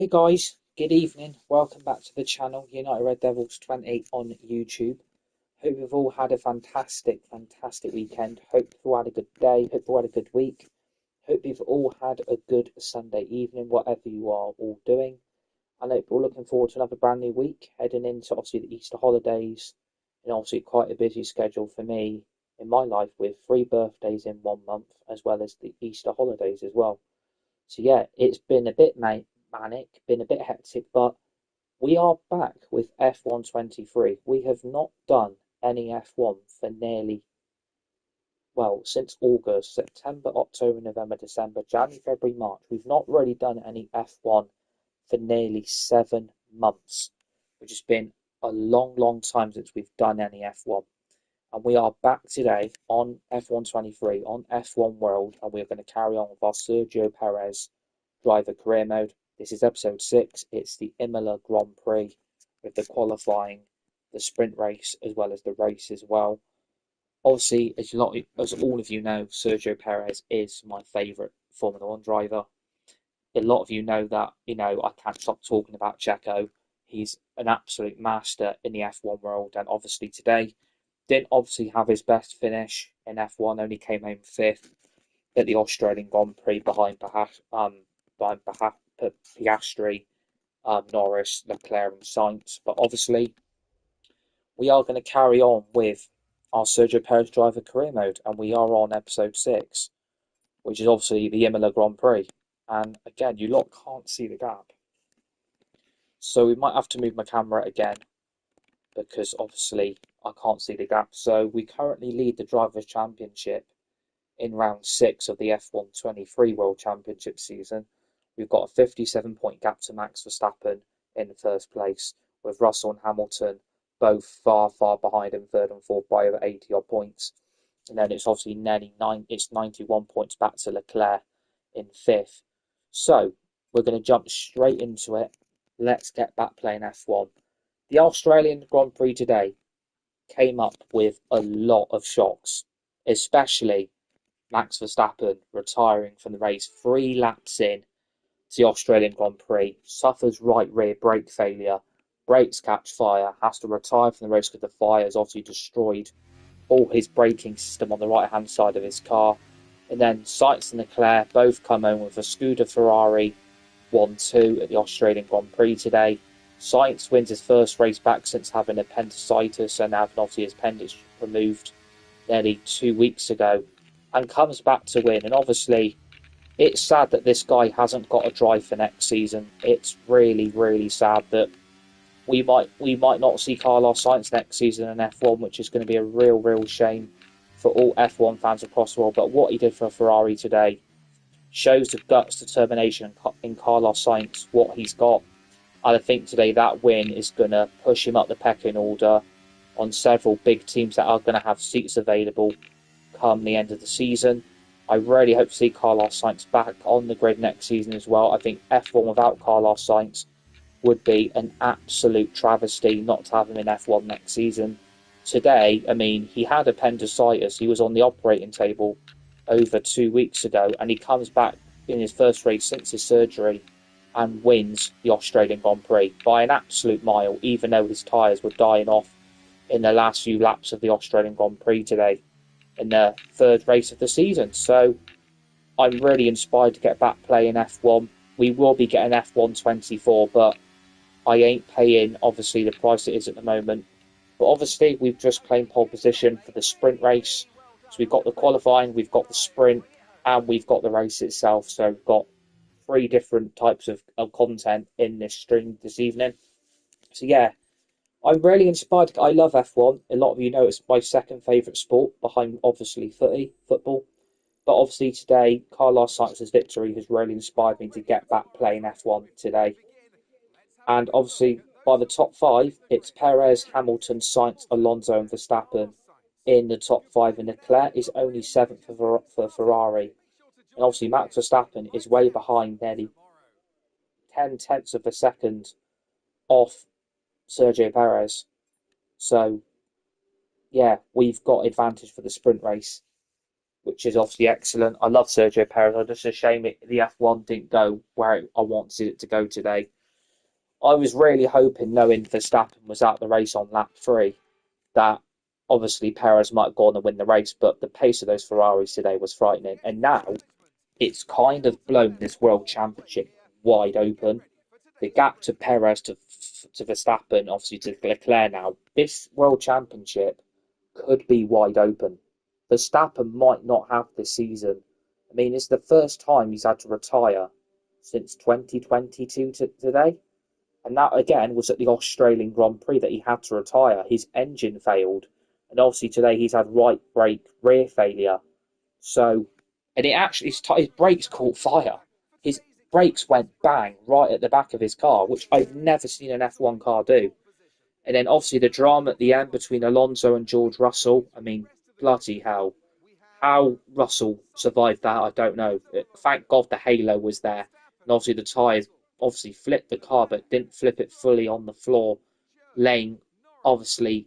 Hey guys, good evening. Welcome back to the channel, United Red Devils 20 on YouTube. Hope you've all had a fantastic weekend. Hope you've all had a good day. Hope you've all had a good week. Hope you've all had a good Sunday evening, whatever you are all doing. And hope you're all looking forward to another brand new week, heading into obviously the Easter holidays. And obviously quite a busy schedule for me in my life with 3 birthdays in 1 month, as well as the Easter holidays as well. So yeah, it's been a bit manic, been a bit hectic, but we are back with F123. We have not done any F1 for nearly, well, since August, September, October, November, December, January, February, March. We've not really done any F1 for nearly 7 months, which has been a long time since we've done any F1. And we are back today on F123, on F1 World, and we're going to carry on with our Sergio Perez driver career mode. This is episode 6. It's the Imola Grand Prix with the qualifying, the sprint race, as well as the race as well. Obviously, as all of you know, Sergio Perez is my favourite Formula One driver. A lot of you know that, I can't stop talking about Checo. He's an absolute master in the F1 world, and obviously today didn't obviously have his best finish in F1, only came home fifth at the Australian Grand Prix behind Piastri, Norris, Leclerc, and Sainz. But obviously, we are going to carry on with our Sergio Perez driver career mode, and we are on episode 6, which is obviously the Imola Grand Prix. And again, you lot can't see the gap, so we might have to move my camera again because obviously I can't see the gap. So we currently lead the Drivers' Championship in round 6 of the F1 23 World Championship season. We've got a 57-point gap to Max Verstappen in the first place, with Russell and Hamilton both far behind in third and fourth by over 80 odd points. And then it's obviously it's 91 points back to Leclerc in fifth. So we're going to jump straight into it. Let's get back playing F1. The Australian Grand Prix today came up with a lot of shocks, especially Max Verstappen retiring from the race 3 laps in to the Australian Grand Prix, suffers right rear brake failure, brakes catch fire, has to retire from the race because the fire has obviously destroyed all his braking system on the right hand side of his car. And then Sainz and Leclerc both come home with a Scuderia Ferrari 1-2 at the Australian Grand Prix today. Sainz wins his first race back since having appendicitis and having obviously his appendix removed nearly 2 weeks ago, and comes back to win. And obviously, it's sad that this guy hasn't got a drive for next season. It's really sad that we might not see Carlos Sainz next season in F1, which is going to be a real shame for all F1 fans across the world. But what he did for Ferrari today shows the guts, determination in Carlos Sainz, what he's got. And I think today that win is going to push him up the pecking order on several big teams that are going to have seats available come the end of the season. I really hope to see Carlos Sainz back on the grid next season as well. I think F1 without Carlos Sainz would be an absolute travesty not to have him in F1 next season. Today, I mean, he had appendicitis. He was on the operating table over 2 weeks ago, and he comes back in his first race since his surgery and wins the Australian Grand Prix by an absolute mile, even though his tyres were dying off in the last few laps of the Australian Grand Prix today in the third race of the season. So I'm really inspired to get back playing F1. We will be getting F1 24, but I ain't paying obviously the price it is at the moment. But obviously we've just claimed pole position for the sprint race. So we've got the qualifying, we've got the sprint, and we've got the race itself. So we've got 3 different types of content in this stream this evening. So yeah, I'm really inspired. I love F1. A lot of you know it's my second favourite sport behind obviously football. But obviously today, Carlos Sainz's victory has really inspired me to get back playing F1 today. And obviously by the top 5, it's Perez, Hamilton, Sainz, Alonso and Verstappen in the top 5. And Leclerc is only 7th for Ferrari. And obviously Max Verstappen is way behind, nearly 10 tenths of a second off Sergio Perez. So yeah, we've got advantage for the sprint race. which is obviously excellent. I love Sergio Perez. I'm just a shame the F1 didn't go where I wanted it to go today. I was really hoping, knowing Verstappen was out the race on lap 3, that obviously Perez might go on and win the race, but the pace of those Ferraris today was frightening. And now it's kind of blown this World Championship wide open. The gap to Perez to Verstappen, obviously to Leclerc now, this World Championship could be wide open. Verstappen might not have this season. I mean, it's the first time he's had to retire since 2022 today. And that, again, was at the Australian Grand Prix that he had to retire. His engine failed. And obviously today he's had right brake rear failure. So, and it actually, his brakes caught fire. His brakes went bang right at the back of his car, which I've never seen an F1 car do. And then obviously the drama at the end between Alonso and George Russell. I mean, bloody hell. How Russell survived that, I don't know. Thank God the halo was there. And obviously the tyres obviously flipped the car, but didn't flip it fully on the floor, laying, obviously,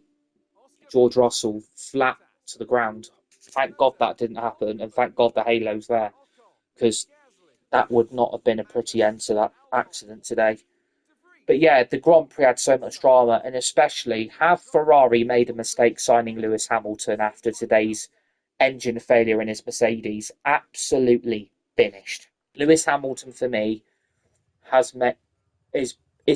George Russell flat to the ground. Thank God that didn't happen, and thank God the halo's there, because that would not have been a pretty end to that accident today. But yeah, the Grand Prix had so much drama, and especially, have Ferrari made a mistake signing Lewis Hamilton after today's engine failure in his Mercedes? Absolutely finished. Lewis Hamilton, for me, is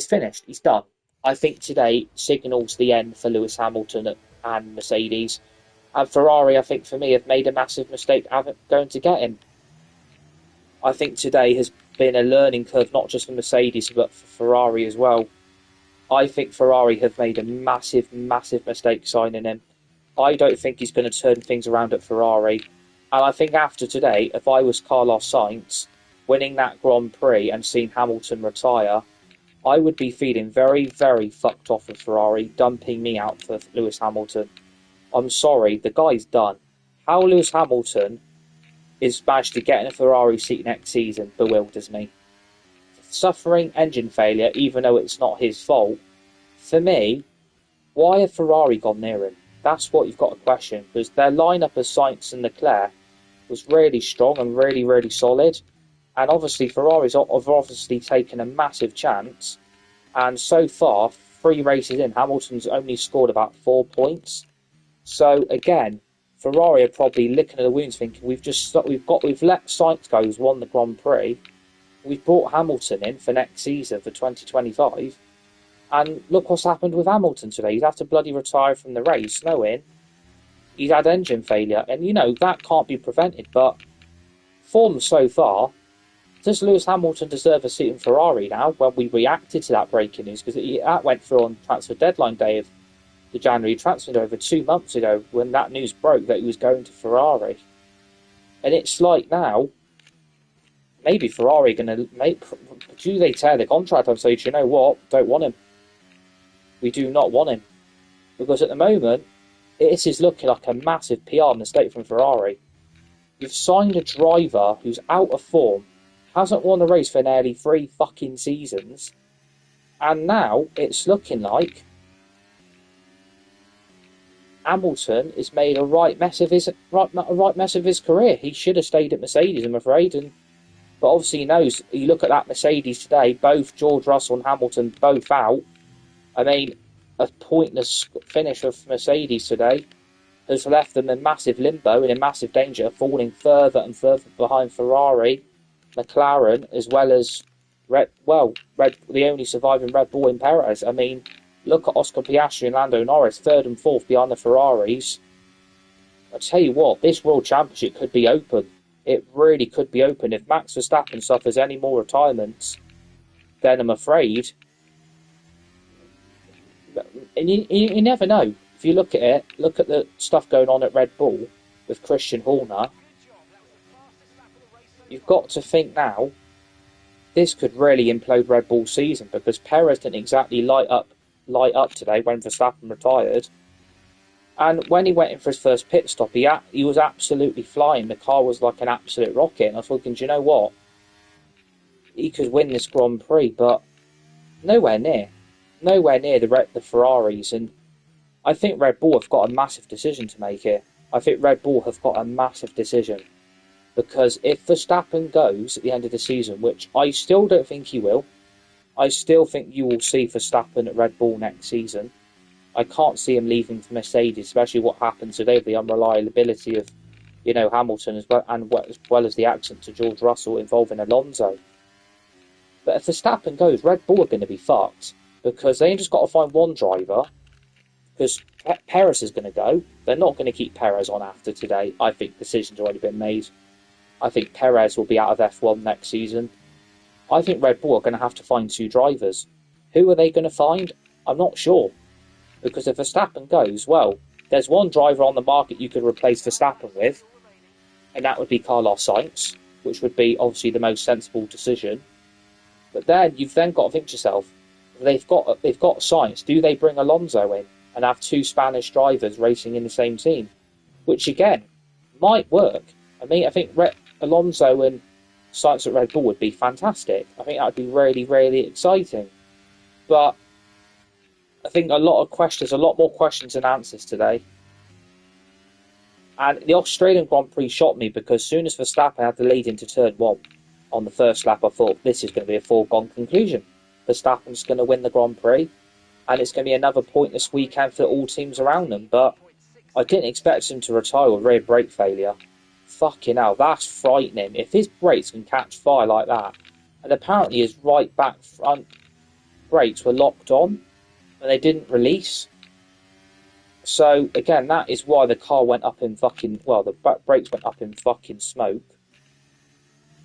finished. He's done. I think today signals the end for Lewis Hamilton and Mercedes. And Ferrari, I think, for me, have made a massive mistake going to get him. I think today has been a learning curve, not just for Mercedes, but for Ferrari as well. I think Ferrari have made a massive, massive mistake signing him. I don't think he's going to turn things around at Ferrari. And I think after today, if I was Carlos Sainz, winning that Grand Prix and seeing Hamilton retire, I would be feeling very, very fucked off with Ferrari, dumping me out for Lewis Hamilton. I'm sorry, the guy's done. How Lewis Hamilton is managed to get in a Ferrari seat next season bewilders me. Suffering engine failure, even though it's not his fault, for me, why have Ferrari gone near him? That's what you've got to question, because their lineup of Sainz and Leclerc was really strong and really, really solid. And obviously, Ferraris have obviously taken a massive chance. And so far, 3 races in, Hamilton's only scored about 4 points. So again, Ferrari are probably licking at the wounds, thinking we've let Sainz go, who's won the Grand Prix. We've brought Hamilton in for next season for 2025, and look what's happened with Hamilton today. He's had to bloody retire from the race, knowing he's had engine failure, and you know that can't be prevented. But form so far, does Lewis Hamilton deserve a seat in Ferrari now? When we reacted to that breaking news, because that went through on transfer deadline day of the January transfer over 2 months ago, when that news broke that he was going to Ferrari. And it's like now, maybe Ferrari are going to do they tear the contract and say, do you know what, don't want him. We do not want him. Because at the moment, it is looking like a massive PR mistake from Ferrari. You've signed a driver who's out of form, hasn't won a race for nearly 3 fucking seasons, and now it's looking like Hamilton has made a right mess of his career. He should have stayed at Mercedes, I'm afraid. But obviously he knows. You look at that Mercedes today, both George Russell and Hamilton both out. I mean, a pointless finish of Mercedes today has left them in massive limbo and in massive danger, falling further and further behind Ferrari, McLaren, as well as the only surviving Red Bull in Perez. I mean, look at Oscar Piastri and Lando Norris, 3rd and 4th behind the Ferraris. I tell you what, this World Championship could be open. It really could be open. If Max Verstappen suffers any more retirements, then I'm afraid. And you never know. If you look at it, look at the stuff going on at Red Bull with Christian Horner. You've got to think now, this could really implode Red Bull's season, because Perez didn't exactly light up today when Verstappen retired. And when he went in for his first pit stop, he was absolutely flying. The car was like an absolute rocket. And I was thinking, do you know what? He could win this Grand Prix, but nowhere near. Nowhere near the Ferraris. And I think Red Bull have got a massive decision to make here. I think Red Bull have got a massive decision. Because if Verstappen goes at the end of the season, which I still don't think he will, I still think you will see Verstappen at Red Bull next season. I can't see him leaving for Mercedes, especially what happened today with the unreliability of, Hamilton as well as the accident to George Russell involving Alonso. But if Verstappen goes, Red Bull are going to be fucked because they just got to find one driver. Because Perez is going to go. They're not going to keep Perez on after today. I think the decision's already been made. I think Perez will be out of F1 next season. I think Red Bull are going to have to find 2 drivers. Who are they going to find? I'm not sure. Because if Verstappen goes, well, there's one driver on the market you could replace Verstappen with, and that would be Carlos Sainz, which would be obviously the most sensible decision. But then you've then got to think to yourself, they've got Sainz. Do they bring Alonso in and have 2 Spanish drivers racing in the same team? Which again might work. I mean, I think Alonso and Sainz at Red Bull would be fantastic. I think that would be really, really exciting. But I think a lot more questions than answers today. And the Australian Grand Prix shocked me because as soon as Verstappen had the lead into turn 1 on the first lap, I thought this is going to be a foregone conclusion. Verstappen's going to win the Grand Prix, and it's going to be another pointless weekend for all teams around them. But I didn't expect him to retire with rear brake failure. Fucking hell, that's frightening. If his brakes can catch fire like that, and apparently his right back front brakes were locked on and they didn't release. So again, that is why the car went up in the brakes went up in fucking smoke.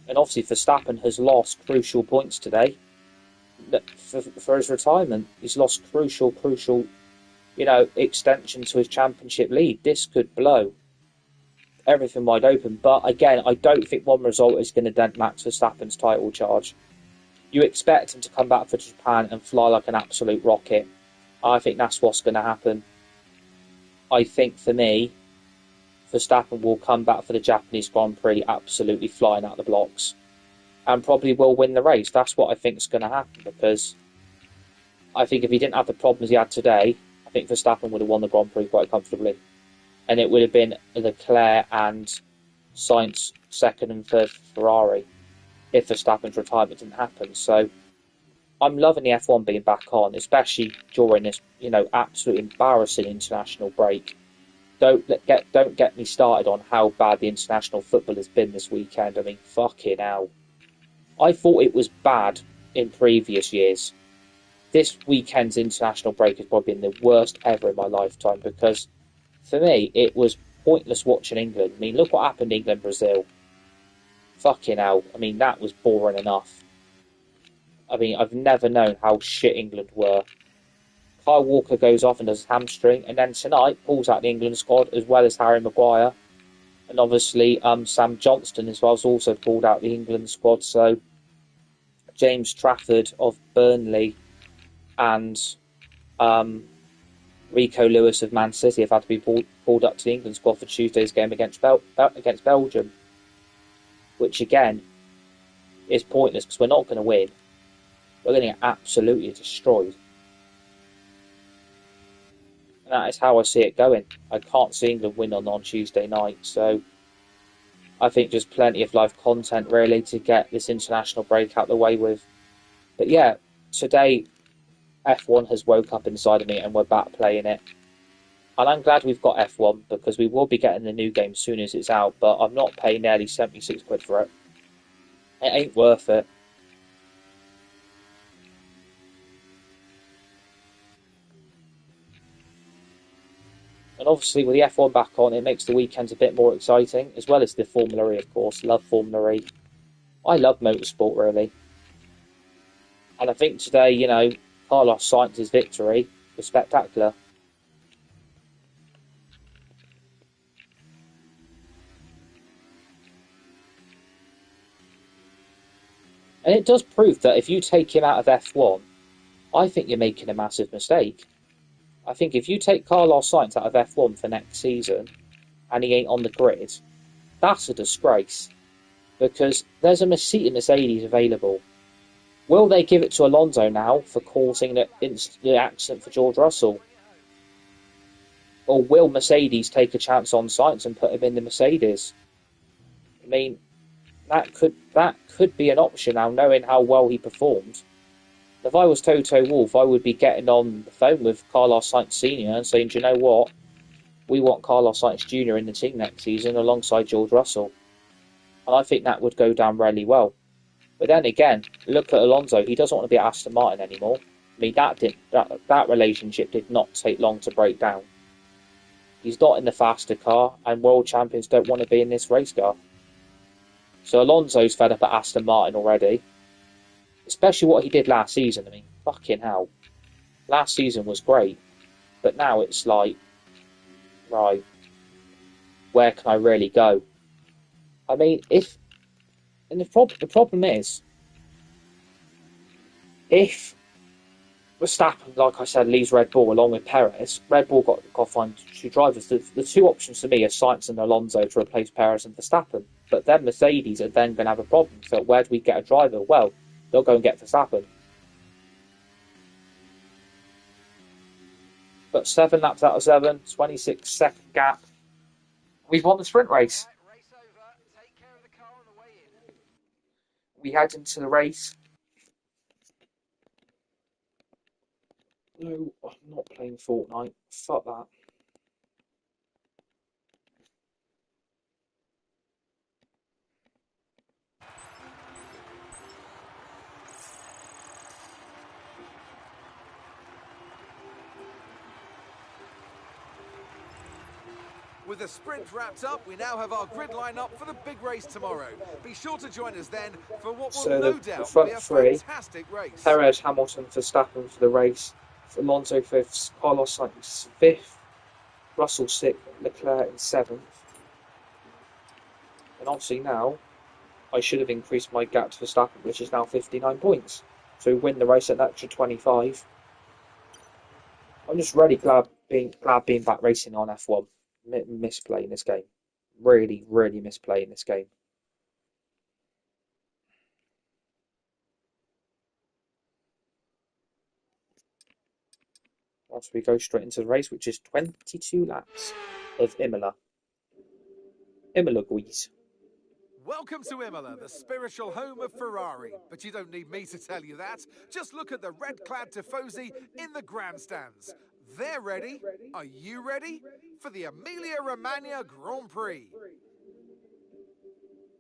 And obviously Verstappen has lost crucial points today for his retirement. He's lost crucial, extension to his championship lead. This could blow everything wide open. But again, I don't think one result is going to dent Max Verstappen's title charge. You expect him to come back for Japan and fly like an absolute rocket. I think that's what's going to happen. I think for me, Verstappen will come back for the Japanese Grand Prix absolutely flying out the blocks and probably will win the race. That's what I think is going to happen, because I think if he didn't have the problems he had today, I think Verstappen would have won the Grand Prix quite comfortably. And it would have been Leclerc and Sainz second and third for Ferrari if Verstappen's retirement didn't happen. So I'm loving the F1 being back on, especially during this, absolutely embarrassing international break. Don't get me started on how bad the international football has been this weekend. I mean, fucking hell. I thought it was bad in previous years. This weekend's international break has probably been the worst ever in my lifetime, because for me, it was pointless watching England. I mean, look what happened to England-Brazil. Fucking hell. I mean, that was boring enough. I mean, I've never known how shit England were. Kyle Walker goes off and does hamstring, and then tonight pulls out the England squad as well as Harry Maguire. And obviously Sam Johnston as well has also pulled out the England squad. So James Trafford of Burnley and Rico Lewis of Man City have had to be pulled up to the England squad for Tuesday's game against Belgium. Which again is pointless because we're not going to win. We're going to get absolutely destroyed. And that is how I see it going. I can't see England win on Tuesday night. So I think just plenty of live content really to get this international break out the way with. But yeah, today F1 has woke up inside of me and we're back playing it. And I'm glad we've got F1 because we will be getting the new game as soon as it's out. But I'm not paying nearly 76 quid for it. It ain't worth it. And obviously with the F1 back on, it makes the weekends a bit more exciting, as well as the Formula E, of course. Love Formula E. I love motorsport, really. And I think today, Carlos Sainz's victory was spectacular. And it does prove that if you take him out of F1, I think you're making a massive mistake. I think if you take Carlos Sainz out of F1 for next season and he ain't on the grid, that's a disgrace. Because there's a Mercedes available. Will they give it to Alonso now for causing the accident for George Russell? Or will Mercedes take a chance on Sainz and put him in the Mercedes? I mean, that could be an option now, knowing how well he performed. If I was Toto Wolff, I would be getting on the phone with Carlos Sainz Sr. and saying, do you know what? We want Carlos Sainz Jr. in the team next season alongside George Russell. And I think that would go down really well. But then again, look at Alonso. He doesn't want to be at Aston Martin anymore. I mean, that relationship did not take long to break down. He's not in the faster car, and world champions don't want to be in this race car. So Alonso's fed up at Aston Martin already. Especially what he did last season. I mean, fucking hell. Last season was great. But now it's like, right, where can I really go? I mean, the problem is, if Verstappen, like I said, leaves Red Bull along with Perez, Red Bull got to find two drivers. The two options for me are Sainz and Alonso to replace Perez and Verstappen. But then Mercedes are then going to have a problem. So where do we get a driver? Well, they'll go and get Verstappen. But 7 laps out of 7, 26-second gap. We've won the sprint race. We head into the race. No, I'm not playing Fortnite. Fuck that. With the sprint wrapped up, we now have our grid lineup for the big race tomorrow. Be sure to join us then for what will no doubt be a fantastic race. Perez, Hamilton, Verstappen for the race. Alonso 5th, Carlos Sainz 5th, Russell 6th, Leclerc in 7th. And obviously now, I should have increased my gap to Verstappen, which is now 59 points. So we win the race at an extra 25. I'm just really glad being back racing on F1. Miss playing this game. Really, really miss playing this game. Once we go straight into the race, which is 22 laps of Imola. Imola, guys. Welcome to Imola, the spiritual home of Ferrari. But you don't need me to tell you that. Just look at the red-clad Tifosi in the grandstands. They're ready. Are you ready? For the Emilia-Romagna Grand Prix.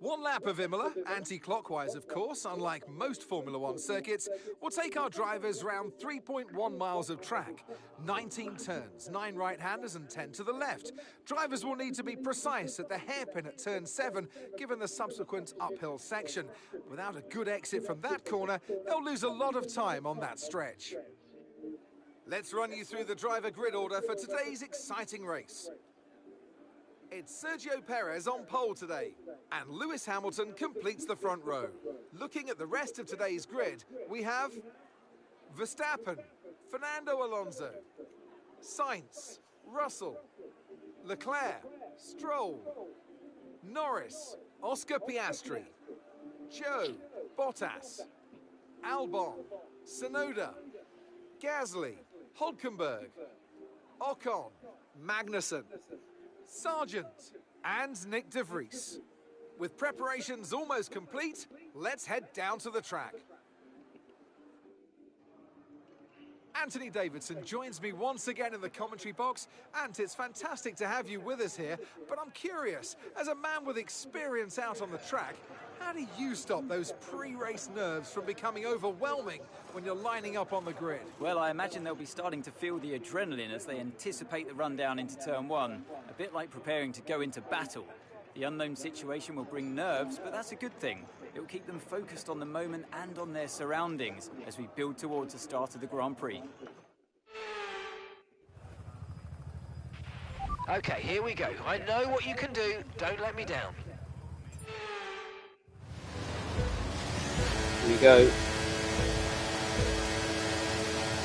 1 lap of Imola, anti-clockwise of course, unlike most Formula One circuits, will take our drivers round 3.1 miles of track. 19 turns, 9 right-handers and 10 to the left. Drivers will need to be precise at the hairpin at turn 7, given the subsequent uphill section. Without a good exit from that corner, they'll lose a lot of time on that stretch. Let's run you through the driver grid order for today's exciting race. It's Sergio Perez on pole today, and Lewis Hamilton completes the front row. Looking at the rest of today's grid, we have Verstappen, Fernando Alonso, Sainz, Russell, Leclerc, Stroll, Norris, Oscar Piastri, Joe, Bottas, Albon, Tsunoda, Gasly, Hulkenberg, Ocon, Magnussen, Sargent, and Nick de Vries. With preparations almost complete, let's head down to the track. Anthony Davidson joins me once again in the commentary box. Ant, it's fantastic to have you with us here, but I'm curious, as a man with experience out on the track, how do you stop those pre-race nerves from becoming overwhelming when you're lining up on the grid? Well, I imagine they'll be starting to feel the adrenaline as they anticipate the run down into turn 1, a bit like preparing to go into battle. The unknown situation will bring nerves, but that's a good thing. It will keep them focused on the moment and on their surroundings as we build towards the start of the Grand Prix. Okay, here we go. I know what you can do. Don't let me down. Here we go.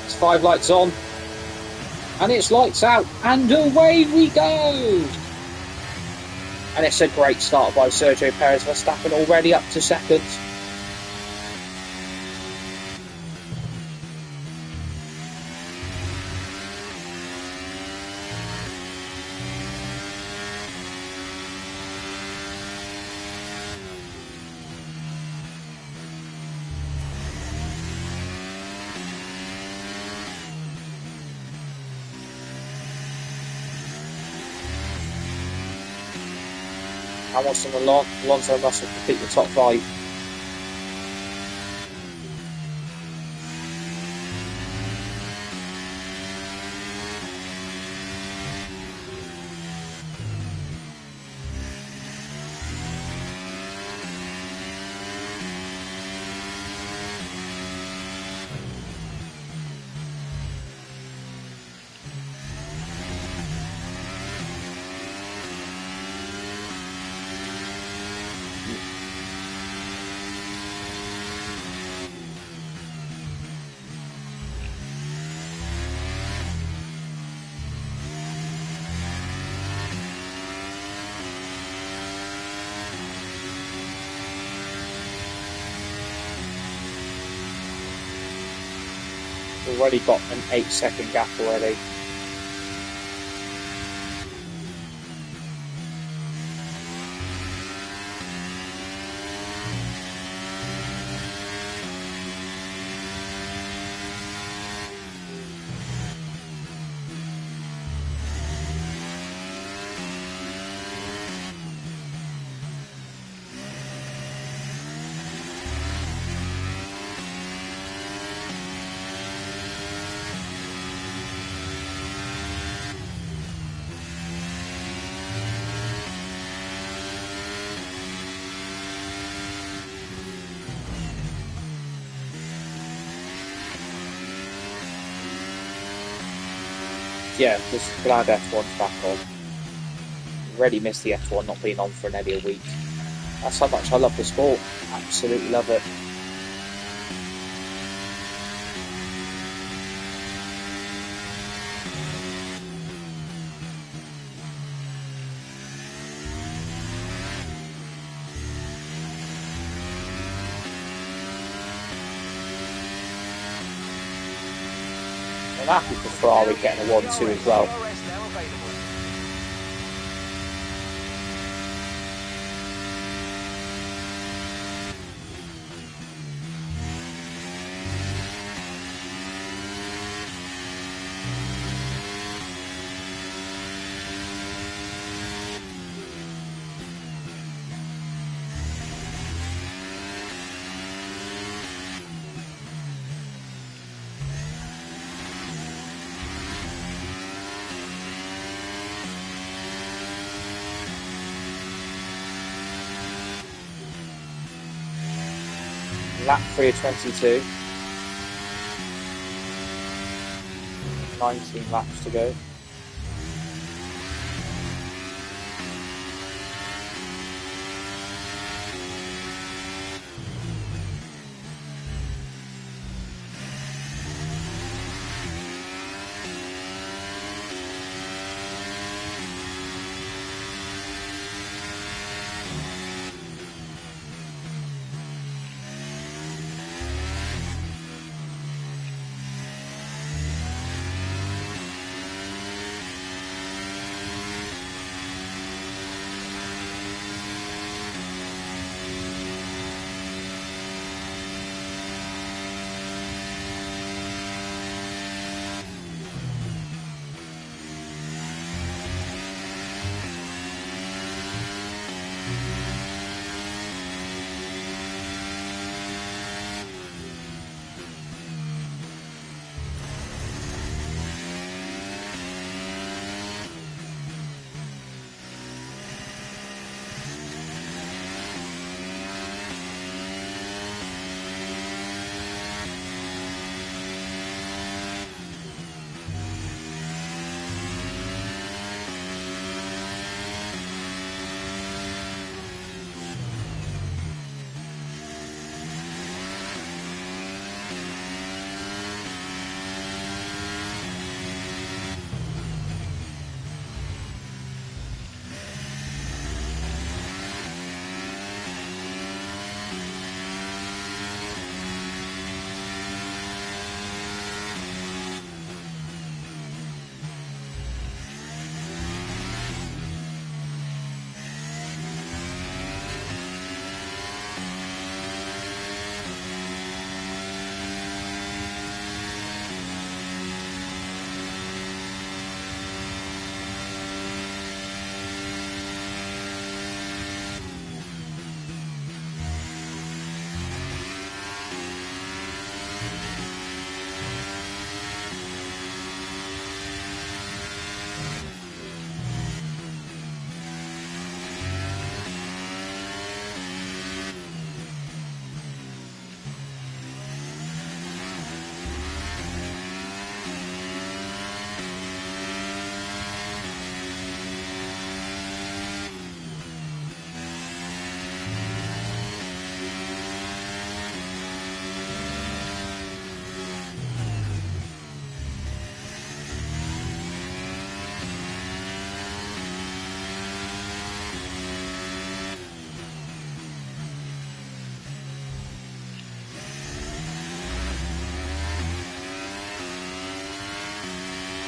It's 5 lights on. And it's lights out. And away we go! And it's a great start by Sergio Perez. Verstappen already up to second. Hamilton and Alonso and Russell complete the top 5. Already got an 8-second gap already. Yeah, just glad F1's back on. Already missed the F1 not being on for nearly a week. That's how much I love the sport. Absolutely love it. I'm happy for Ferrari getting a 1-2 as well. Lap 3 of 22. 19 laps to go.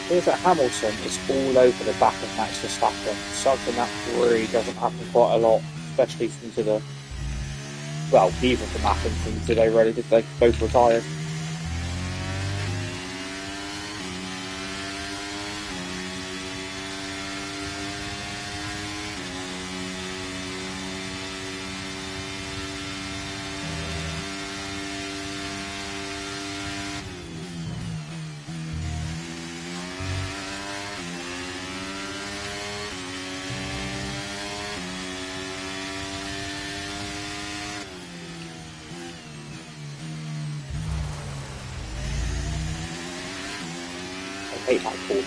Here's at Hamilton, it's all over the back of Max Verstappen, something that really doesn't happen quite a lot, especially from to the, well, neither of them happened from today really, did they? Both retired. I hate that corner.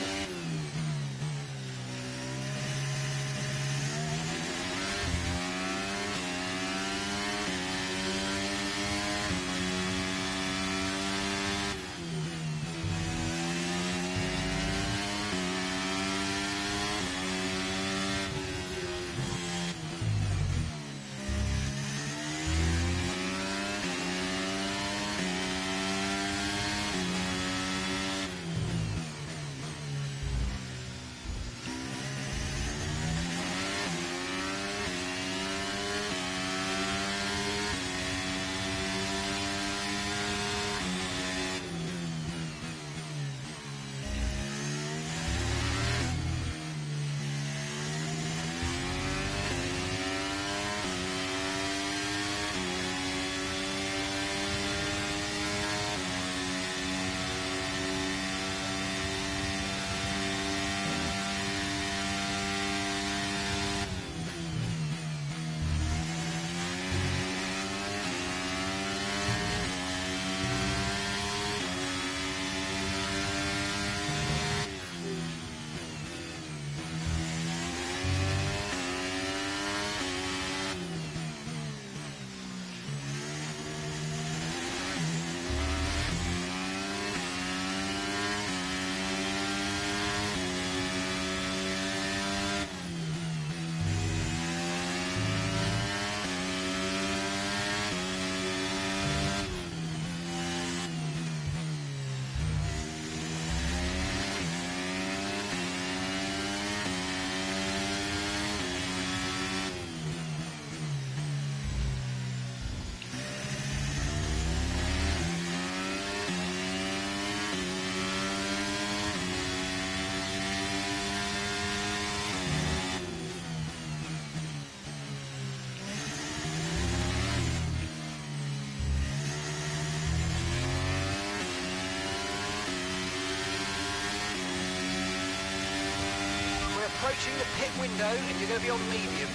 Approaching the pit window and you're going to be on mediums.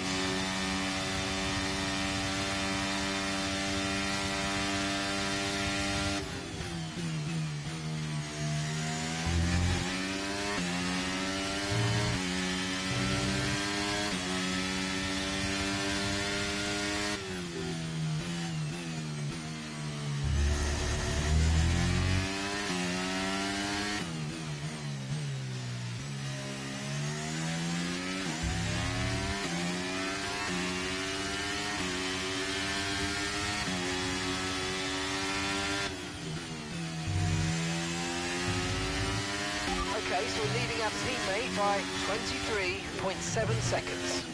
Okay, so we're leading our teammate by 23.7 seconds.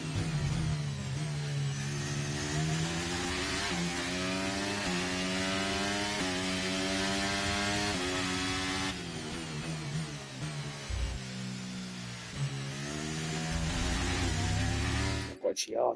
What she are?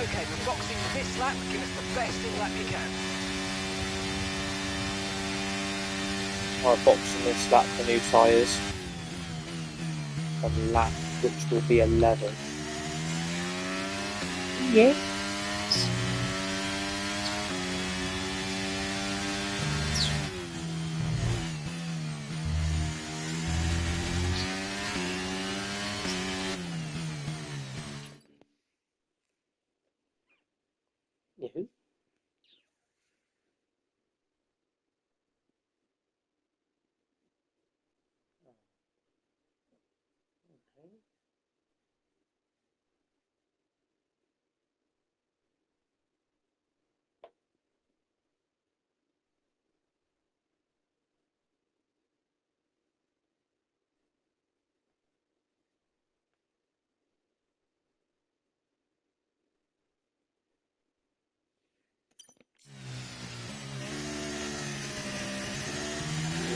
Okay, we're boxing for this lap. Give us the best in lap you can. Alright, boxing this lap for new tyres. On lap, which will be 11. Yes. Yahoo.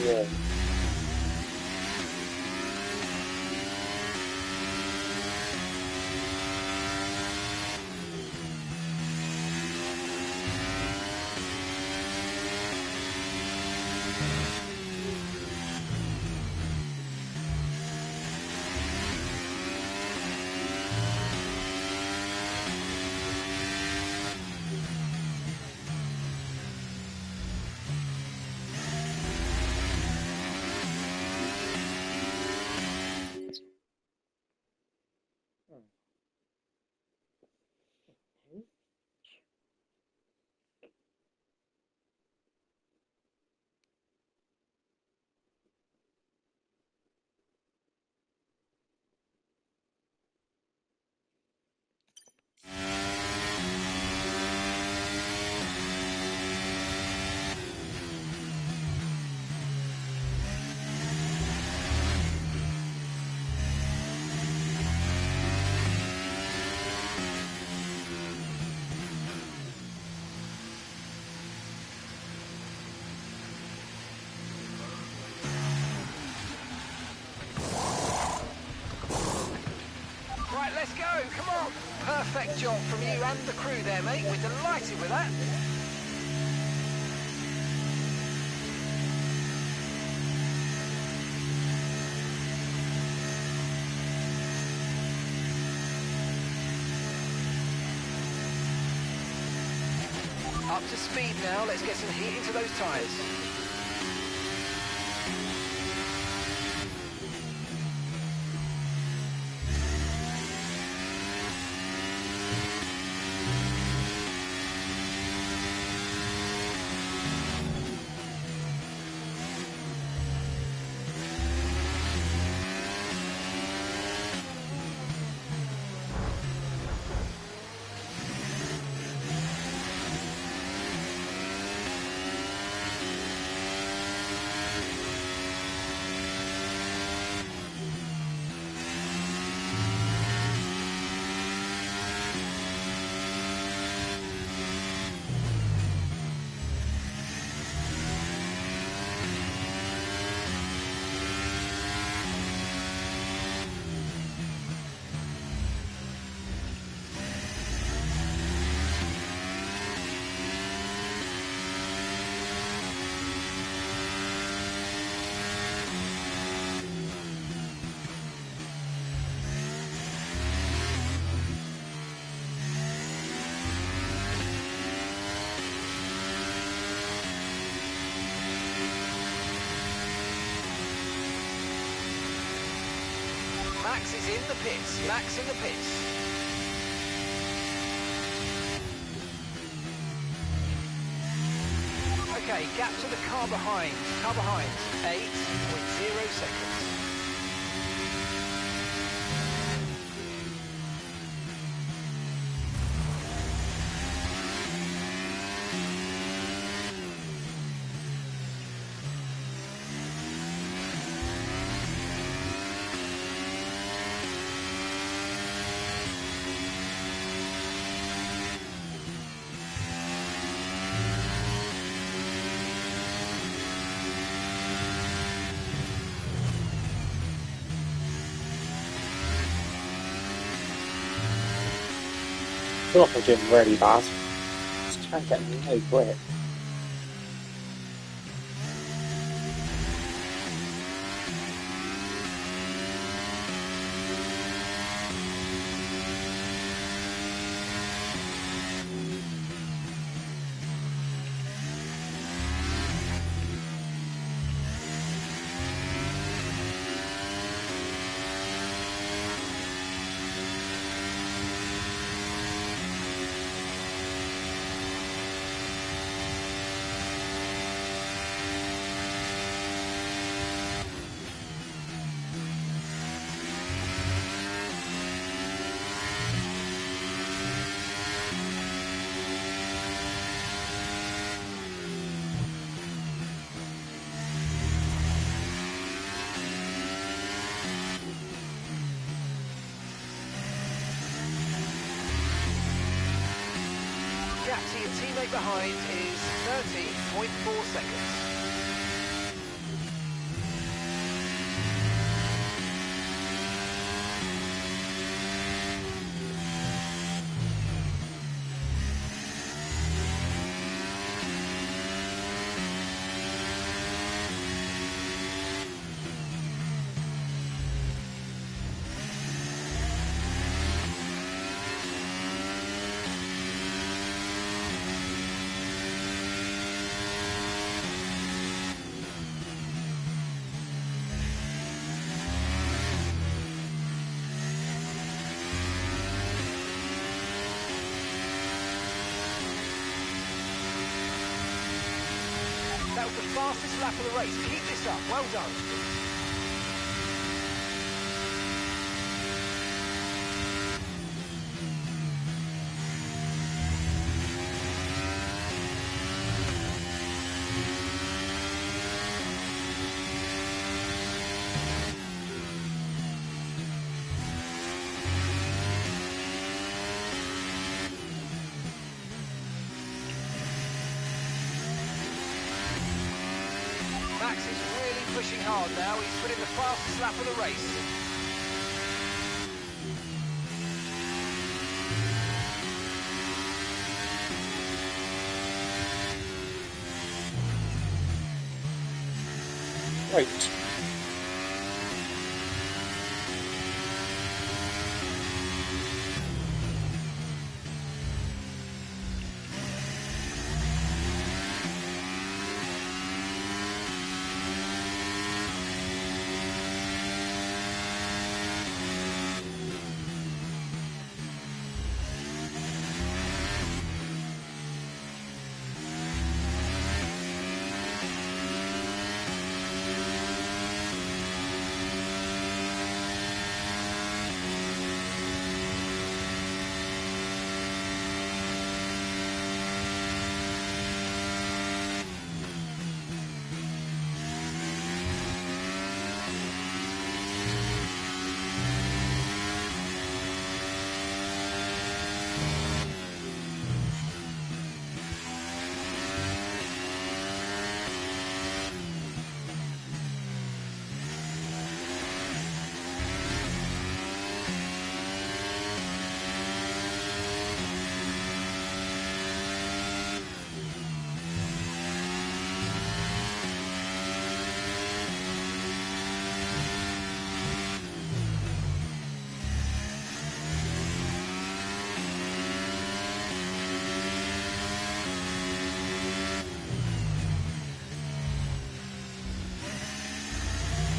Yeah. Right, let's go. Come on. Perfect job from you and the crew there, mate. We're delighted with that. Up to speed now. Let's get some heat into those tyres. Max is in the pits. Max in the pits. Okay, gap to the car behind. Car behind. 8.0 seconds. feel like I'm doing really bad. Just can't get no grip. Gap to your teammate behind is 30.4 seconds. That was the fastest lap of the race. Keep this up. Well done. Max is really pushing hard now. He's put in the fastest lap of the race. Right.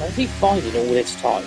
Where's he finding all this time?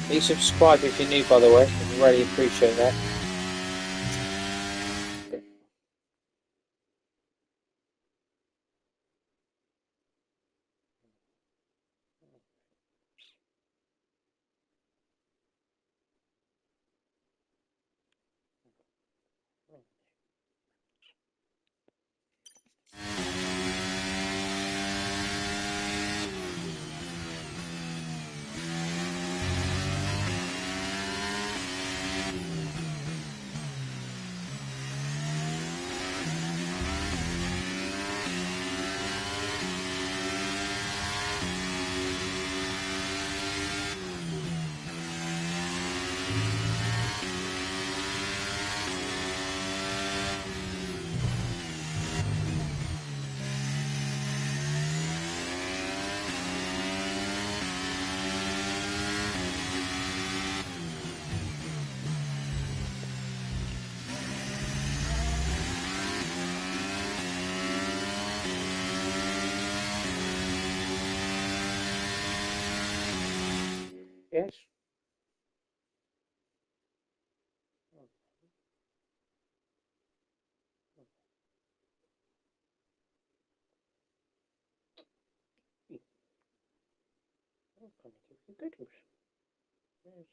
Please subscribe if you're new, by the way. I really appreciate that. Yes. I'm gonna give you good ones. Yes.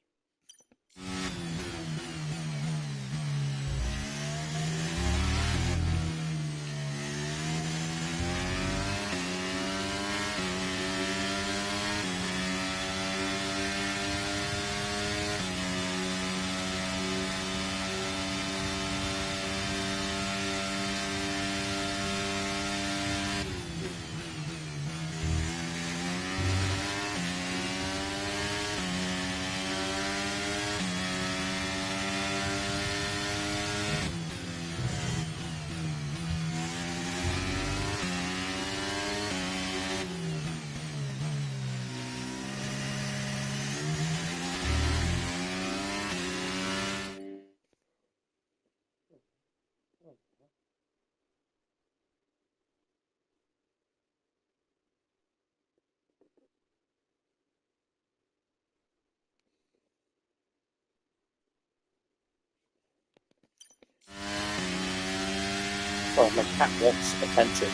Sorry, my cat wants attention.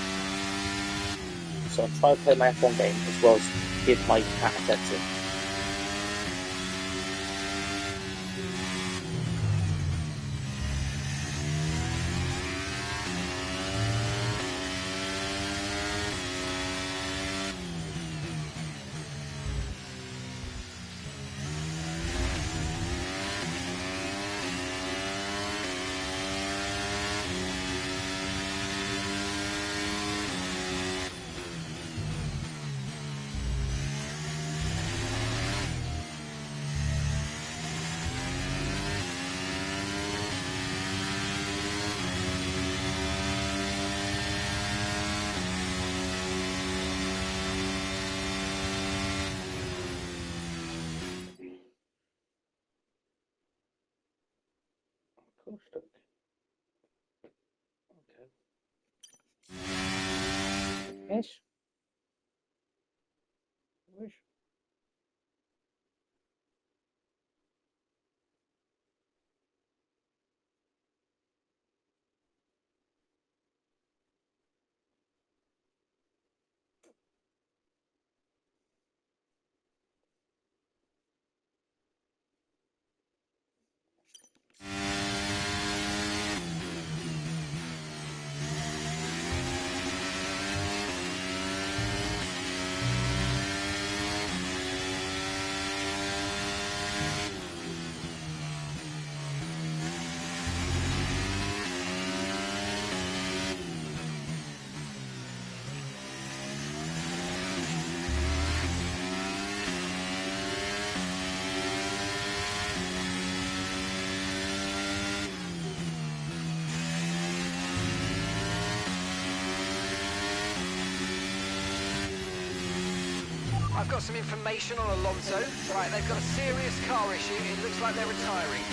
So I'm trying to play my F1 game as well as give my cat attention. Cool stuff. Okay. Yes. Wish. I've got some information on Alonso. Right, they've got a serious car issue. It looks like they're retiring.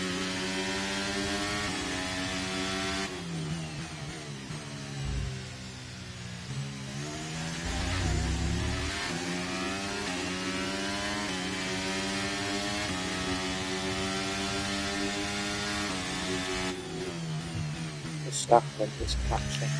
The staff is catching.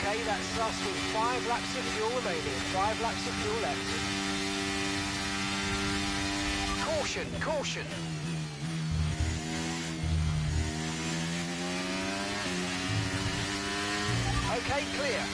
Okay, that's us with 5 laps of fuel remaining. 5 laps of fuel left. Caution, caution. Okay, clear.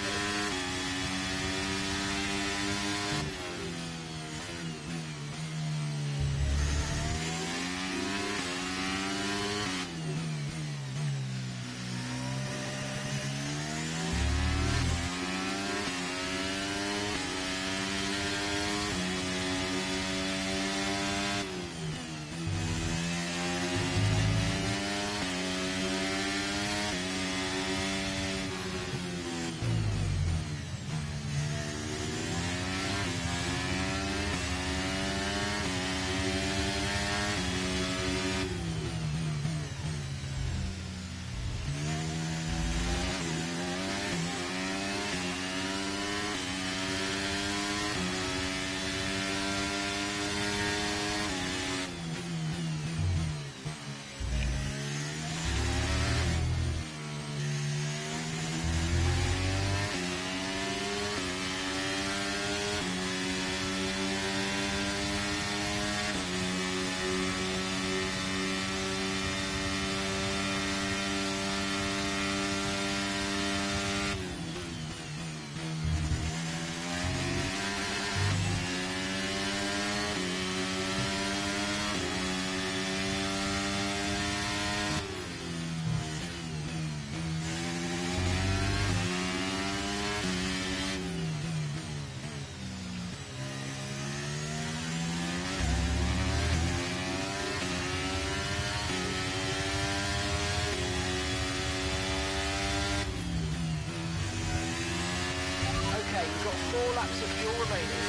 laps of fuel remaining.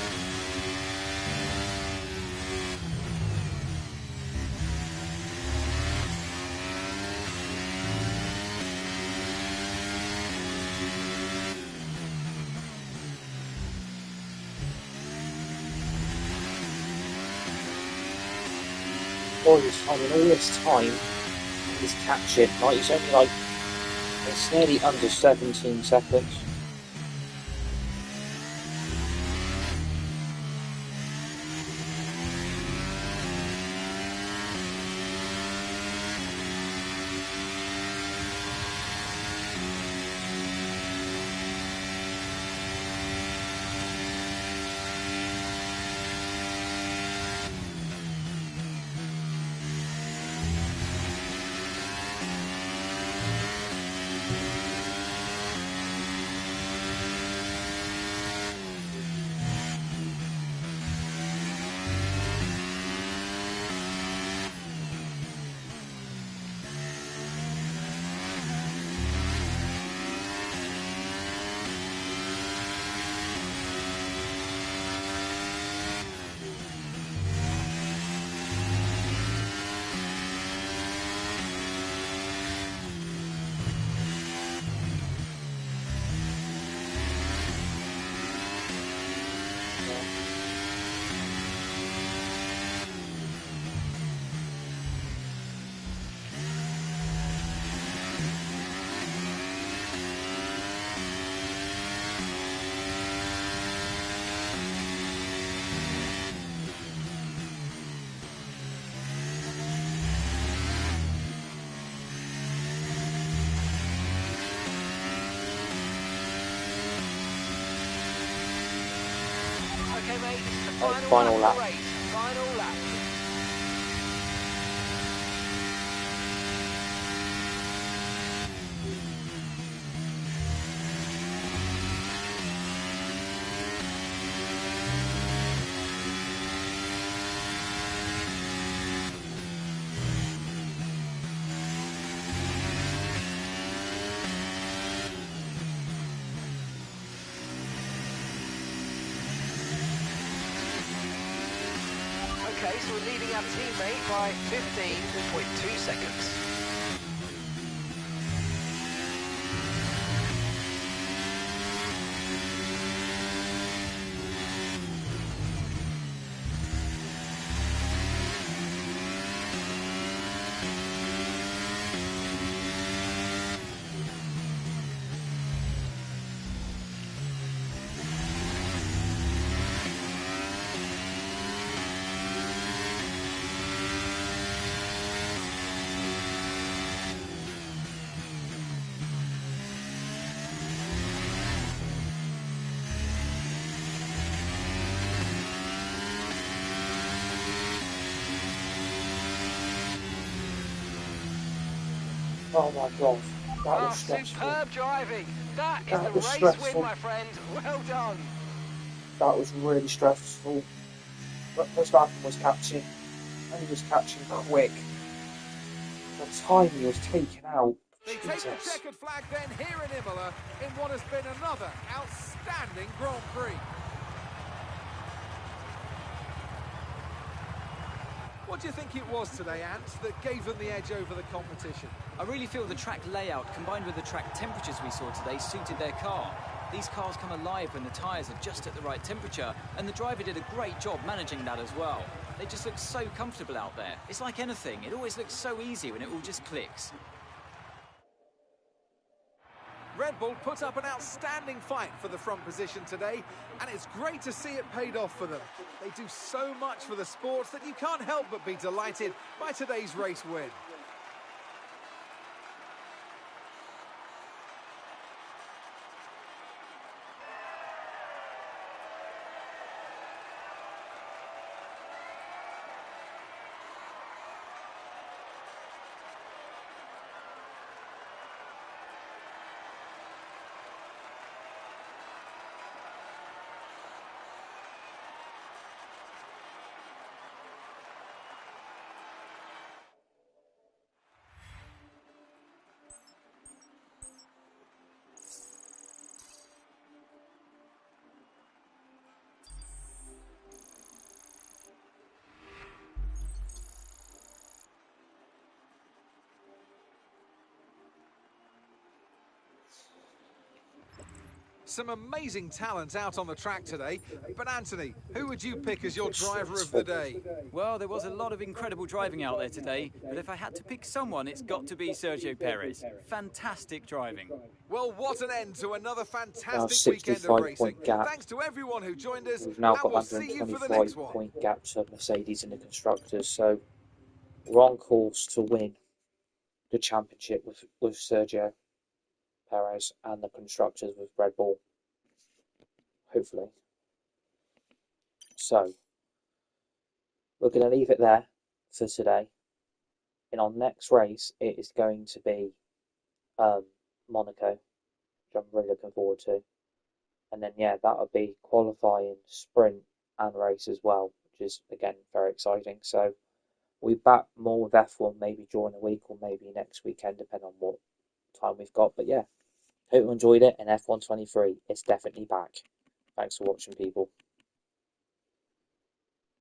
All this time, and all this time, he's catching. Like, he's only like, it's nearly under 17 seconds. Okay, mate, this is the Final lap lap. of the race. Final lap. Okay, so we're leading our teammate by 15.2 seconds. Oh my god, that was Ah, stressful. superb driving. That is That the was race stressful. win, my friend. Well done. That was really stressful. But Verstappen was catching, and he was catching quick. The time he was taken out, They take the Jesus. checkered flag then here in Imola in what has been another outstanding Grand Prix. What do you think it was today, Ant, that gave them the edge over the competition? I really feel the track layout combined with the track temperatures we saw today suited their car. These cars come alive when the tyres are just at the right temperature, and the driver did a great job managing that as well. They just look so comfortable out there. It's like anything, it always looks so easy when it all just clicks. Red Bull put up an outstanding fight for the front position today, and it's great to see it paid off for them. They do so much for the sport that you can't help but be delighted by today's race win. Some amazing talent out on the track today. But Anthony, who would you pick as your driver of the Stressful. day? Well, there was a lot of incredible driving out there today, but if I had to pick someone, it's got to be Sergio Perez. Fantastic driving. Well, what an end to another Now fantastic weekend of 65 racing. point gap. Thanks to everyone who joined us, We've now and got we'll see you for the next 125 one. point gaps of Mercedes in the constructors. So we're on course to win the championship with Sergio Perez and the constructors with Red Bull. Hopefully. So we're going to leave it there for today. In our next race, it is going to be Monaco, which I'm really looking forward to. And then, yeah, that'll be qualifying, sprint, and race as well, which is, again, very exciting. So we'll be back more with F1 maybe during the week or maybe next weekend, depending on what time we've got. But yeah, hope you enjoyed it. And F1 23 is definitely back. Thanks for watching, people.